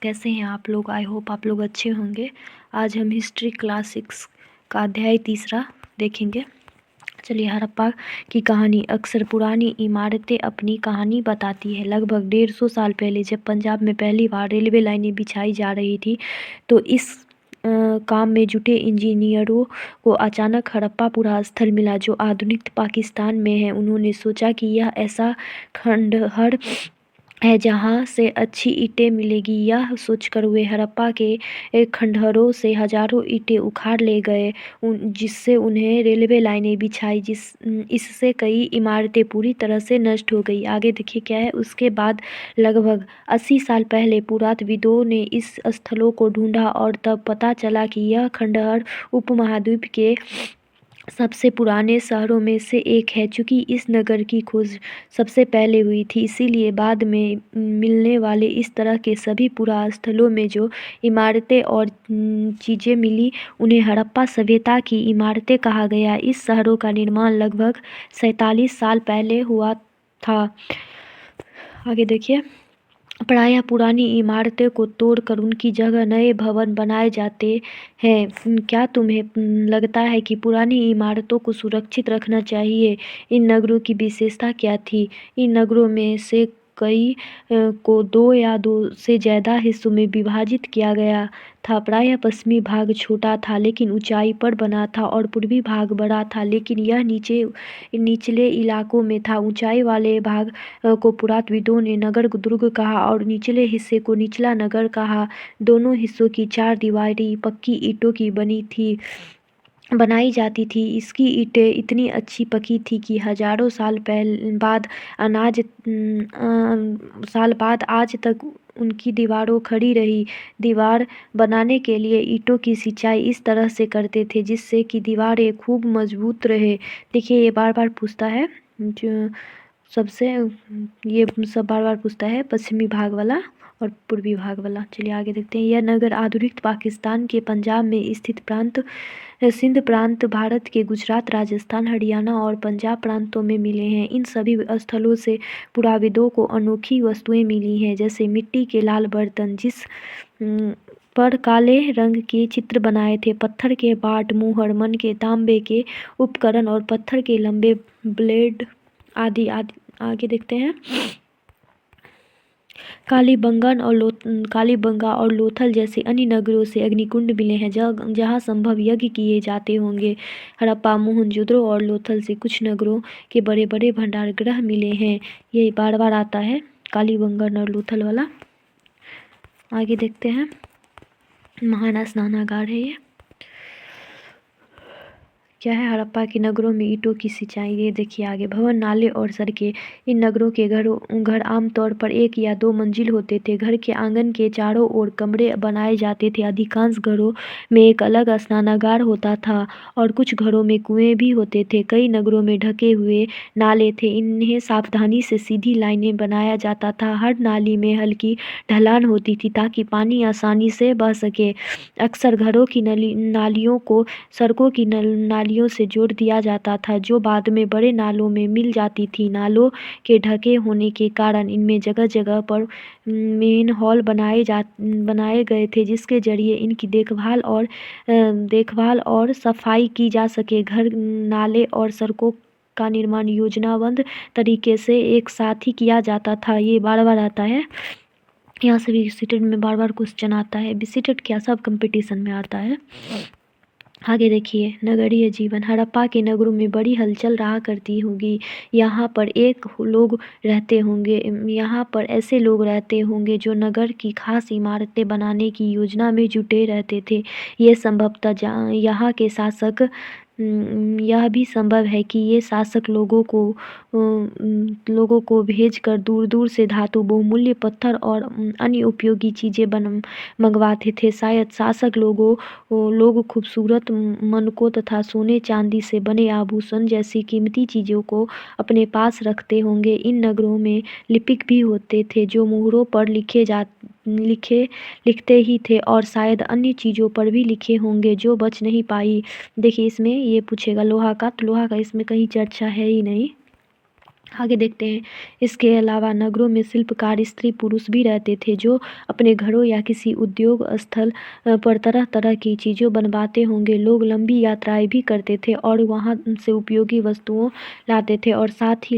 कैसे हैं आप लोग। आई होप आप लोग अच्छे होंगे। आज हम हिस्ट्री क्लास 6 का अध्याय 3 देखेंगे। चलिए, हड़प्पा की कहानी। अक्सर पुरानी इमारतें अपनी कहानी बताती है। लगभग 150 साल पहले जब पंजाब में पहली बार रेलवे लाइनें बिछाई जा रही थी, तो इस काम में जुटे इंजीनियरों को अचानक हड़प्पा पुरा स्थल मिला, जो आधुनिक पाकिस्तान में है। उन्होंने सोचा कि यह ऐसा खंडहर है जहाँ से अच्छी ईंटें मिलेगी। यह सोचकर वे हड़प्पा के खंडहरों से हजारों ईंटें उखाड़ ले गए, जिससे उन्हें रेलवे लाइनें बिछाई। इससे कई इमारतें पूरी तरह से नष्ट हो गई। आगे देखिए क्या है। उसके बाद लगभग 80 साल पहले पुरातत्वविदों ने इस स्थलों को ढूंढा और तब पता चला कि यह खंडहर उपमहाद्वीप के सबसे पुराने शहरों में से एक है। चूँकि इस नगर की खोज सबसे पहले हुई थी, इसीलिए बाद में मिलने वाले इस तरह के सभी पुरास्थलों में जो इमारतें और चीज़ें मिली, उन्हें हड़प्पा सभ्यता की इमारतें कहा गया। इस शहरों का निर्माण लगभग 47 साल पहले हुआ था। आगे देखिए। प्रायः पुरानी इमारतें को तोड़कर उनकी जगह नए भवन बनाए जाते हैं। क्या तुम्हें लगता है कि पुरानी इमारतों को सुरक्षित रखना चाहिए? इन नगरों की विशेषता क्या थी? इन नगरों में से कई को दो या दो से ज़्यादा हिस्सों में विभाजित किया गया था। प्रायः पश्चिमी भाग छोटा था लेकिन ऊंचाई पर बना था, और पूर्वी भाग बड़ा था लेकिन यह निचले इलाकों में था। ऊंचाई वाले भाग को पुरातत्वविदों ने नगर दुर्ग कहा और निचले हिस्से को निचला नगर कहा। दोनों हिस्सों की चार दीवारी पक्की ईंटों की बनाई जाती थी। इसकी ईंटें इतनी अच्छी पकी थी कि हजारों साल बाद आज तक उनकी दीवारों खड़ी रही। दीवार बनाने के लिए ईंटों की सिंचाई इस तरह से करते थे जिससे कि दीवारें खूब मजबूत रहे। देखिए, ये बार बार पूछता है जो सबसे ये सब बार बार पूछता है, पश्चिमी भाग वाला और पूर्वी भाग वाला। चलिए आगे देखते हैं। यह नगर आधुनिक पाकिस्तान के पंजाब में स्थित सिंध प्रांत, भारत के गुजरात, राजस्थान, हरियाणा और पंजाब प्रांतों में मिले हैं। इन सभी स्थलों से पुराविदों को अनोखी वस्तुएं मिली हैं, जैसे मिट्टी के लाल बर्तन जिस पर काले रंग के चित्र बनाए थे, पत्थर के बाट, मुहर, मन के तांबे के उपकरण और पत्थर के लंबे ब्लेड आदि आदि। आगे देखते हैं। कालीबंगा और लोथल जैसे अन्य नगरों से अग्निकुंड मिले हैं जहाँ संभव यज्ञ किए जाते होंगे। हड़प्पा, मोहनजोदड़ो और लोथल से कुछ नगरों के बड़े बड़े भंडारगृह मिले हैं। ये बार बार आता है, कालीबंगन और लोथल वाला। आगे देखते हैं। महान स्नानागार है ये। क्या है? हड़प्पा के नगरों में ईंटों की सिंचाई। ये देखिए आगे। भवन, नाले और सड़कें। इन नगरों के घर आमतौर पर 1 या 2 मंजिल होते थे। घर के आंगन के चारों ओर कमरे बनाए जाते थे। अधिकांश घरों में एक अलग स्नानागार होता था और कुछ घरों में कुएं भी होते थे। कई नगरों में ढके हुए नाले थे। इन्हें सावधानी से सीधी लाइनें बनाया जाता था। हर नाली में हल्की ढलान होती थी ताकि पानी आसानी से बह सके। अक्सर घरों की नालियों को सड़कों की नालियों से जोड़ दिया जाता था, जो बाद में बड़े नालों में मिल जाती थी। नालों के ढके होने के कारण इनमें जगह जगह पर मेन हॉल बनाए गए थे, जिसके जरिए इनकी देखभाल और सफाई की जा सके। घर, नाले और सड़कों का निर्माण योजनाबद्ध तरीके से एक साथ ही किया जाता था। ये बार बार आता है। यहाँ से भी विजिटेड में बार बार क्वेश्चन आता है। विजिटेड क्या सब कंपटीशन में आता है। आगे देखिए। नगरीय जीवन। हड़प्पा के नगरों में बड़ी हलचल रहा करती होगी। यहाँ पर लोग रहते होंगे। यहाँ पर ऐसे लोग रहते होंगे जो नगर की खास इमारतें बनाने की योजना में जुटे रहते थे। ये संभवतः यहाँ के शासक यह भी संभव है कि ये शासक लोगों को भेजकर दूर दूर से धातु, बहुमूल्य पत्थर और अन्य उपयोगी चीज़ें मंगवाते थे। शायद शासक लोग खूबसूरत मनकों तथा सोने चांदी से बने आभूषण जैसी कीमती चीज़ों को अपने पास रखते होंगे। इन नगरों में लिपिक भी होते थे जो मोहरों पर लिखते ही थे, और शायद अन्य चीज़ों पर भी लिखे होंगे जो बच नहीं पाई। देखिए, इसमें ये पूछेगा लोहा का, तो लोहा का इसमें कहीं चर्चा है ही नहीं। आगे देखते हैं। इसके अलावा नगरों में शिल्पकार स्त्री पुरुष भी रहते थे जो अपने घरों या किसी उद्योग स्थल पर तरह तरह की चीज़ों बनवाते होंगे। लोग लंबी यात्राएं भी करते थे और वहां से उपयोगी वस्तुओं लाते थे और साथ ही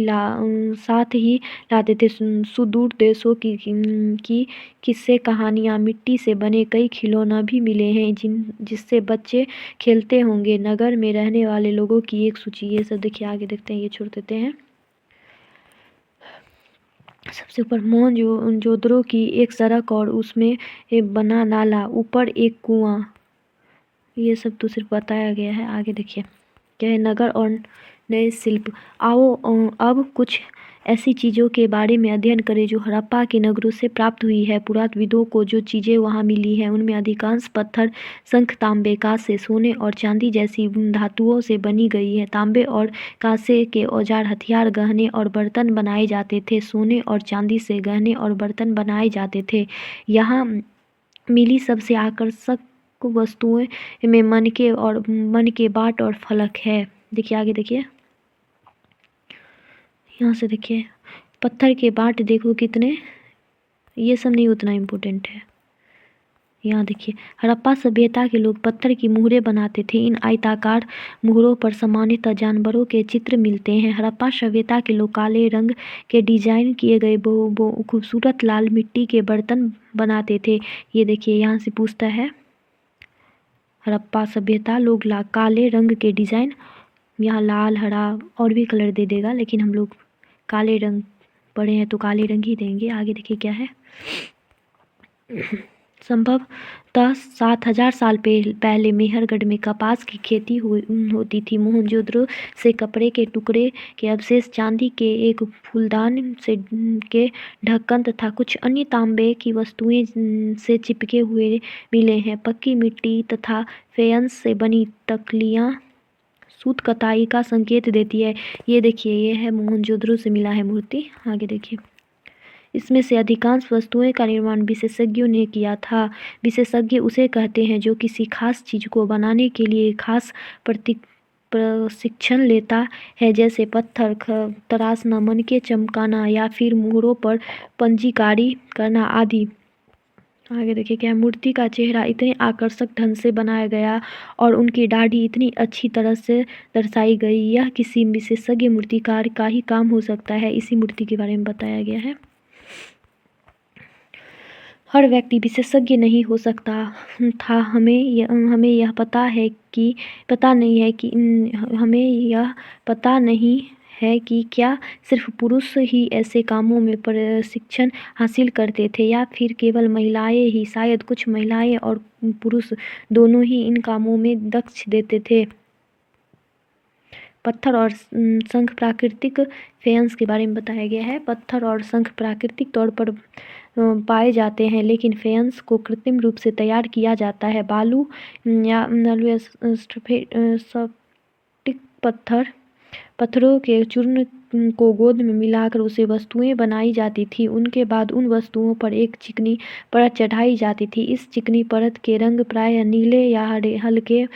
लाते थे। सुदूर देशों की किस्से कहानियाँ, मिट्टी से बने कई खिलौना भी मिले हैं जिससे बच्चे खेलते होंगे। नगर में रहने वाले लोगों की एक सूची, ये सब देखिए आगे देखते हैं, ये छोड़ देते हैं। सबसे ऊपर मोहनजोदड़ो की एक सड़क और उसमें बना नाला, ऊपर एक कुआं, ये सब तो सिर्फ बताया गया है। आगे देखिए क्या है, नगर और नए शिल्प। आओ अब कुछ ऐसी चीज़ों के बारे में अध्ययन करें जो हड़प्पा के नगरों से प्राप्त हुई है। पुरातत्वविदों को जो चीज़ें वहाँ मिली हैं उनमें अधिकांश पत्थर, शंख, तांबे, कांसे, सोने और चांदी जैसी धातुओं से बनी गई है। तांबे और कांसे के औजार, हथियार, गहने और बर्तन बनाए जाते थे। सोने और चांदी से गहने और बर्तन बनाए जाते थे। यहाँ मिली सबसे आकर्षक वस्तुएं में मन के बाट और फलक है। देखिए आगे देखिए, यहाँ से देखिए पत्थर के बाट देखो कितने, ये सब नहीं उतना इम्पोर्टेंट है। यहाँ देखिए हड़प्पा सभ्यता के लोग पत्थर की मुहरें बनाते थे। इन आयताकार मुहरों पर सामान्यतः जानवरों के चित्र मिलते हैं। हड़प्पा सभ्यता के लोग काले रंग के डिजाइन किए गए खूबसूरत लाल मिट्टी के बर्तन बनाते थे। ये देखिए यहाँ से पूछता है, हड़प्पा सभ्यता लोग काले रंग के डिजाइन, यहाँ लाल, हरा और भी कलर दे देगा लेकिन हम लोग काले रंग पढ़े हैं तो काले रंग ही देंगे। आगे देखिए क्या है, संभवतः 7000 साल पहले मेहरगढ़ में कपास की खेती होती थी। मोहनजोदड़ो से कपड़े के टुकड़े के अवशेष, चांदी के एक फूलदान से के ढक्कन तथा कुछ अन्य तांबे की वस्तुएं से चिपके हुए मिले हैं। पक्की मिट्टी तथा फेयंस से बनी तकलियां सूत कताई का संकेत देती है। ये देखिए ये है मोहनजोदड़ो से मिला है मूर्ति। आगे देखिए, इसमें से अधिकांश वस्तुएं का निर्माण विशेषज्ञों ने किया था। विशेषज्ञ उसे कहते हैं जो किसी खास चीज को बनाने के लिए खास प्रशिक्षण लेता है, जैसे पत्थर तराशना, मनके चमकाना या फिर मुहरों पर पंजीकारी करना आदि। आगे देखिए क्या है, मूर्ति का चेहरा इतने आकर्षक ढंग से बनाया गया और उनकी दाढ़ी इतनी अच्छी तरह से दर्शाई गई, यह किसी विशेषज्ञ मूर्तिकार का ही काम हो सकता है। इसी मूर्ति के बारे में बताया गया है। हर व्यक्ति विशेषज्ञ नहीं हो सकता था। हमें यह पता नहीं है कि क्या सिर्फ पुरुष ही ऐसे कामों में प्रशिक्षण हासिल करते थे या फिर केवल महिलाएं ही। शायद कुछ महिलाएं और पुरुष दोनों ही इन कामों में दक्ष देते थे। पत्थर और शंख प्राकृतिक फेयंस के बारे में बताया गया है। पत्थर और शंख प्राकृतिक तौर पर पाए जाते हैं लेकिन फेयंस को कृत्रिम रूप से तैयार किया जाता है। बालू या स्फटिक पत्थरों के चूर्ण को गोंद में मिलाकर उसे वस्तुएं बनाई जाती थी। उनके बाद उन वस्तुओं पर एक चिकनी परत चढ़ाई जाती थी। इस चिकनी परत के रंग प्रायः नीले या हल्के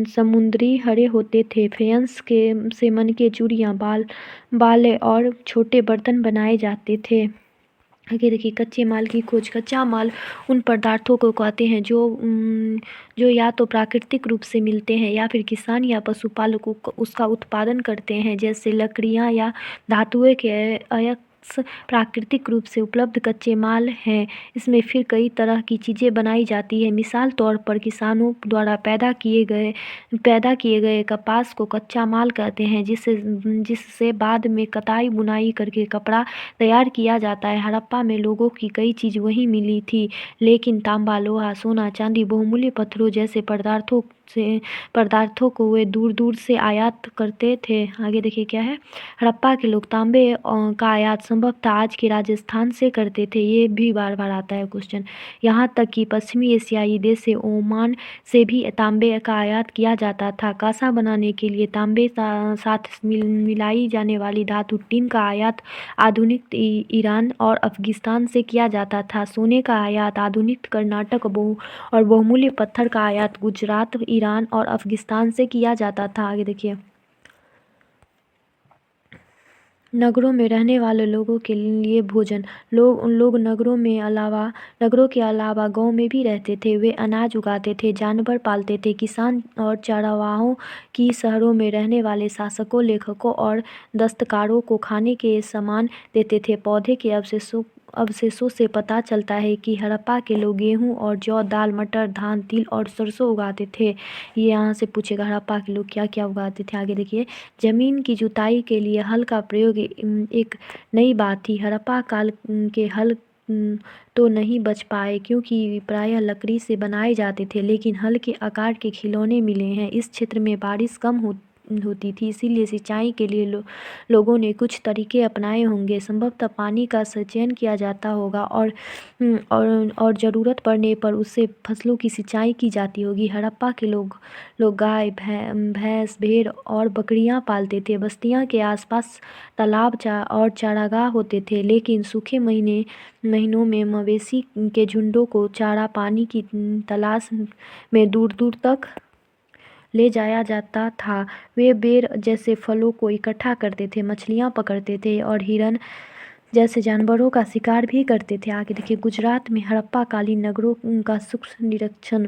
समुद्री हरे होते थे। फेयंस से मनके, चूड़ियाँ, बाले और छोटे बर्तन बनाए जाते थे। आगे देखिए कच्चे माल की खोज। कच्चा माल उन पदार्थों को कहते हैं जो या तो प्राकृतिक रूप से मिलते हैं या फिर किसान या पशुपालक उसका उत्पादन करते हैं, जैसे लकड़ियाँ या धातुएं के अयस्क प्राकृतिक रूप से उपलब्ध कच्चे माल हैं। इसमें फिर कई तरह की चीज़ें बनाई जाती है। मिसाल तौर पर किसानों द्वारा पैदा किए गए कपास को कच्चा माल कहते हैं, जिससे बाद में कताई बुनाई करके कपड़ा तैयार किया जाता है। हड़प्पा में लोगों की कई चीज़ वहीं मिली थी लेकिन तांबा, लोहा, सोना, चांदी, बहुमूल्य पत्थरों जैसे पदार्थों को वे दूर दूर से आयात करते थे। आगे देखिए क्या है, हड़प्पा के लोग तांबे का आयात संभवतः आज के राजस्थान से करते थे। ये भी बार बार आता है क्वेश्चन। यहाँ तक कि पश्चिमी एशियाई देश से ओमान से भी तांबे का आयात किया जाता था। कांसा बनाने के लिए तांबे साथ मिलाई जाने वाली धातु टिन का आयात आधुनिक ईरान और अफगानिस्तान से किया जाता था। सोने का आयात आधुनिक कर्नाटक और बहुमूल्य पत्थर का आयात गुजरात, ईरान और अफगानिस्तान से किया जाता था। आगे देखिए, नगरों में रहने वाले लोगों के लिए भोजन। उन लोग नगरों के अलावा गांव में भी रहते थे। वे अनाज उगाते थे, जानवर पालते थे। किसान और चरवाहों की शहरों में रहने वाले शासकों, लेखकों और दस्तकारों को खाने के सामान देते थे। पौधे के अवशेषों से पता चलता है कि हड़प्पा के लोग गेहूं और जौ, दाल, मटर, धान, तिल और सरसों उगाते थे। ये यहाँ से पूछेगा हड़प्पा के लोग क्या क्या उगाते थे। आगे देखिए, जमीन की जुताई के लिए हल का प्रयोग एक नई बात थी। हड़प्पा काल के हल तो नहीं बच पाए क्योंकि प्रायः लकड़ी से बनाए जाते थे, लेकिन हल के आकार के खिलौने मिले हैं। इस क्षेत्र में बारिश कम होती थी, इसीलिए सिंचाई के लिए लोगों ने कुछ तरीके अपनाए होंगे। संभवतः पानी का संचयन किया जाता होगा और ज़रूरत पड़ने पर उससे फसलों की सिंचाई की जाती होगी। हड़प्पा के लोग गाय, भैंस, भेड़ और बकरियां पालते थे। बस्तियों के आसपास तालाब और चारागाह होते थे, लेकिन सूखे महीनों में मवेशी के झुंडों को चारा पानी की तलाश में दूर दूर तक ले जाया जाता था। वे बेर जैसे फलों को इकट्ठा करते थे, मछलियां पकड़ते थे और हिरन जैसे जानवरों का शिकार भी करते थे। आगे देखिए, गुजरात में हड़प्पा कालीन नगरों का सूक्ष्म निरीक्षण।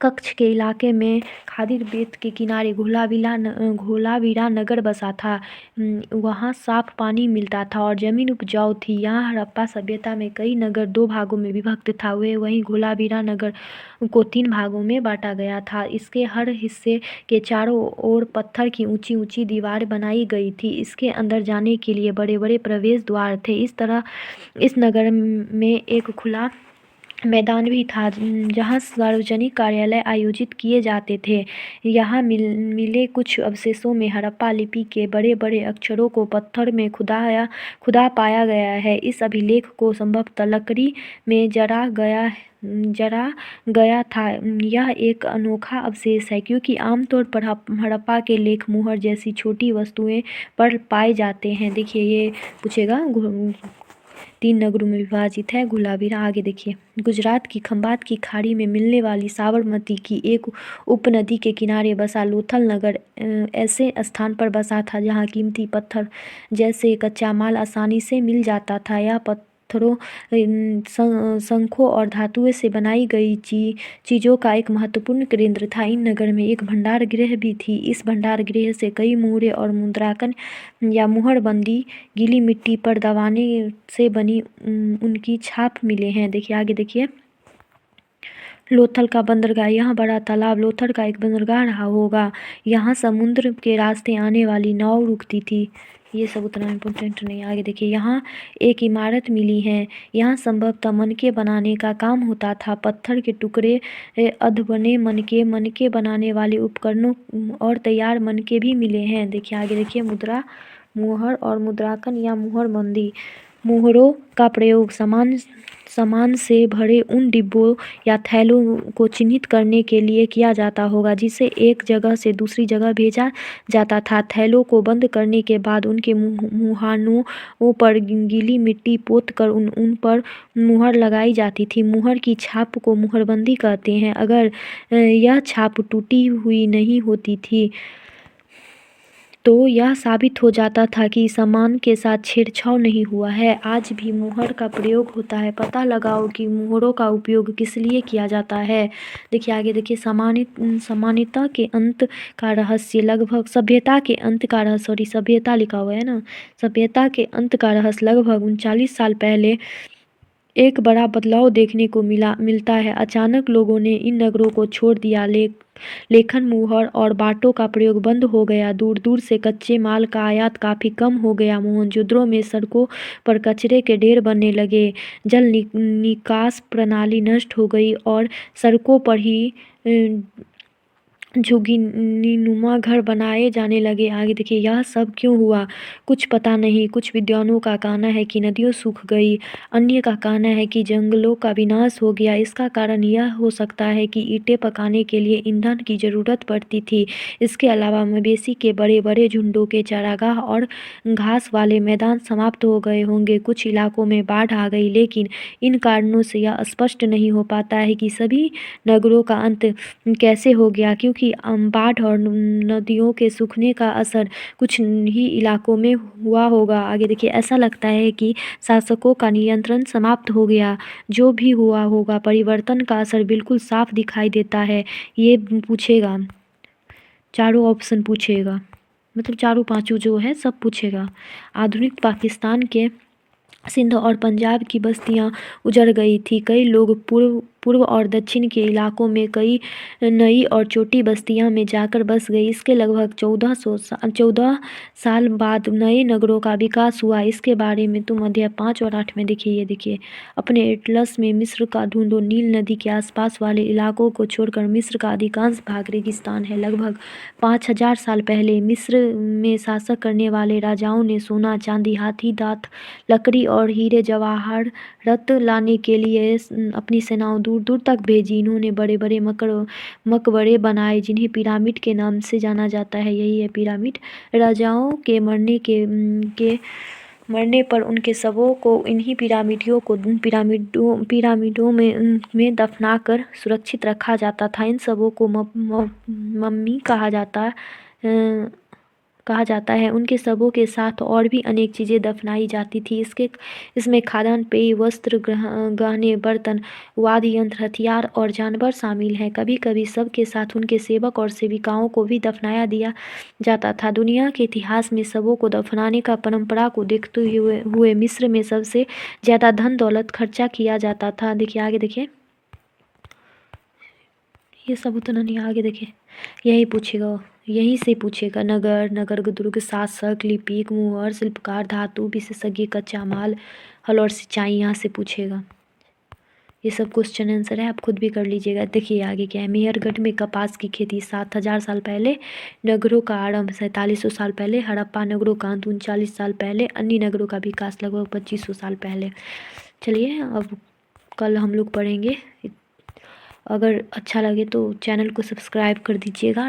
कच्छ के इलाके में खादीर बेट के किनारे घोलावीरा नगर बसा था। वहाँ साफ पानी मिलता था और जमीन उपजाऊ थी। यहाँ हड़प्पा सभ्यता में कई नगर 2 भागों में विभक्त था। वहीं घोलावीरा नगर को 3 भागों में बांटा गया था। इसके हर हिस्से के चारों ओर पत्थर की ऊंची ऊंची दीवार बनाई गई थी। इसके अंदर जाने के लिए बड़े बड़े प्रवेश द्वार थे। इस तरह इस नगर में एक खुला मैदान भी था जहाँ सार्वजनिक कार्यालय आयोजित किए जाते थे। यहाँ मिले कुछ अवशेषों में हड़प्पा लिपि के बड़े बड़े अक्षरों को पत्थर में खुदा पाया गया है। इस अभिलेख को संभवतः लकड़ी में जरा गया था। यह एक अनोखा अवशेष है क्योंकि आमतौर पर हड़प्पा के लेख मुहर जैसी छोटी वस्तुएं पर पाए जाते हैं। देखिए, ये पूछेगा 3 नगरों में विभाजित है घोलावीरा। आगे देखिए, गुजरात की खंबात की खाड़ी में मिलने वाली साबरमती की एक उपनदी के किनारे बसा लोथल नगर ऐसे स्थान पर बसा था जहाँ कीमती पत्थर जैसे कच्चा माल आसानी से मिल जाता था। यह पत्थरों, शंखों और धातुओं से बनाई गई चीज़ों का एक महत्वपूर्ण केंद्र था। इन नगर में एक भंडार गृह भी थी। इस भंडार गृह से कई मुहरें और मुद्रांकन या मुहरबंदी गीली मिट्टी पर दबाने से बनी उनकी छाप मिले हैं। देखिए, आगे देखिए, लोथल का बंदरगाह। यहाँ बड़ा तालाब लोथल का एक बंदरगाह रहा होगा। यहाँ समुद्र के रास्ते आने वाली नाव रुकती थी। ये सब उतना इम्पोर्टेंट नहीं। आगे देखिए, यहाँ एक इमारत मिली है। यहाँ संभवतः मनके बनाने का काम होता था। पत्थर के टुकड़े, अधबने मनके बनाने वाले उपकरणों और तैयार मनके भी मिले हैं। देखिए, आगे देखिए, मुहर और मुद्रांकन या मुहरबंदी। मुहरों का प्रयोग सामान से भरे उन डिब्बों या थैलों को चिन्हित करने के लिए किया जाता होगा जिसे एक जगह से दूसरी जगह भेजा जाता था। थैलों को बंद करने के बाद उनके मुहानों पर गीली मिट्टी पोत कर उन पर मुहर लगाई जाती थी। मुहर की छाप को मुहरबंदी कहते हैं। अगर यह छाप टूटी हुई नहीं होती थी तो यह साबित हो जाता था कि सामान के साथ छेड़छाड़ नहीं हुआ है। आज भी मुहर का प्रयोग होता है। पता लगाओ कि मुहरों का उपयोग किस लिए किया जाता है। देखिए, आगे देखिए, सामान्यता के अंत का रहस्य लगभग सभ्यता के अंत का रहस्य सभ्यता लिखा हुआ है ना। सभ्यता के अंत का रहस्य लगभग 39 साल पहले एक बड़ा बदलाव देखने को मिलता है। अचानक लोगों ने इन नगरों को छोड़ दिया। लेखन, मुहर और बाटों का प्रयोग बंद हो गया। दूर दूर से कच्चे माल का आयात काफी कम हो गया। मोहनजोदड़ो में सड़कों पर कचरे के ढेर बनने लगे। जल निकास प्रणाली नष्ट हो गई और सड़कों पर ही झुग्गीनुमा घर बनाए जाने लगे। आगे देखिए, यह सब क्यों हुआ? कुछ पता नहीं। कुछ विद्वानों का कहना है कि नदियाँ सूख गई। अन्य का कहना है कि जंगलों का विनाश हो गया। इसका कारण यह हो सकता है कि ईंटें पकाने के लिए ईंधन की जरूरत पड़ती थी। इसके अलावा मवेशी के बड़े बड़े झुंडों के चारागाह और घास वाले मैदान समाप्त हो गए होंगे। कुछ इलाकों में बाढ़ आ गई, लेकिन इन कारणों से यह स्पष्ट नहीं हो पाता है कि सभी नगरों का अंत कैसे हो गया, क्योंकि क्योंकि बाढ़ और नदियों के सूखने का असर कुछ ही इलाकों में हुआ होगा। आगे देखिए, ऐसा लगता है कि शासकों का नियंत्रण समाप्त हो गया। जो भी हुआ होगा, परिवर्तन का असर बिल्कुल साफ दिखाई देता है। ये पूछेगा, चारों ऑप्शन पूछेगा, मतलब चारों पांचों जो है सब पूछेगा। आधुनिक पाकिस्तान के सिंध और पंजाब की बस्तियां उजड़ गई थी। कई लोग पूर्व और दक्षिण के इलाकों में कई नई और छोटी बस्तियां में जाकर बस गई। इसके लगभग 14 साल बाद नए नगरों का विकास हुआ। इसके बारे में तुम अध्याय 5 और 8 में देखिए। ये देखिए, अपने एटलस में मिस्र का ढूंढो। नील नदी के आसपास वाले इलाकों को छोड़कर मिस्र का अधिकांश भाग रेगिस्तान है। लगभग 5000 साल पहले मिस्र में शासक करने वाले राजाओं ने सोना, चांदी, हाथी दांत, लकड़ी और हीरे जवाहरात लाने के लिए अपनी सेनाओं दूर दूर तक भेजी। इन्होंने बड़े बड़े मकबरे बनाए जिन्हें पिरामिड के नाम से जाना जाता है। यही है पिरामिड। राजाओं के मरने पर उनके शवों को इन्हीं पिरामिडों में दफनाकर सुरक्षित रखा जाता था। इन शवों को मम्मी कहा जाता है। उनके शवों के साथ और भी अनेक चीज़ें दफनाई जाती थी। इसमें खाद्यान्न, पेय, वस्त्र, गहने, बर्तन, वाद्य यंत्र, हथियार और जानवर शामिल हैं। कभी कभी शव के साथ उनके सेवक और सेविकाओं को भी दफनाया दिया जाता था। दुनिया के इतिहास में शवों को दफनाने का परंपरा को देखते हुए मिस्र में सबसे ज़्यादा धन दौलत खर्चा किया जाता था। देखिए आगे देखिए, ये सब उतना नहीं, आगे देखिए, यहीं से पूछेगा। नगर दुर्ग, शासक, लिपिक, मुहर, शिल्पकार, धातु विशेषज्ञ, कच्चा माल, हल और सिंचाई, यहाँ से पूछेगा। ये सब क्वेश्चन आंसर है, आप खुद भी कर लीजिएगा। देखिए आगे क्या है। मेहरगढ़ में कपास की खेती 7000 साल पहले। नगरों का आरंभ 4700 साल पहले। हड़प्पा नगरों का अंत 39 साल पहले। अन्य नगरों का विकास लगभग 2500 साल पहले। चलिए, अब कल हम लोग पढ़ेंगे। अगर अच्छा लगे तो चैनल को सब्सक्राइब कर दीजिएगा।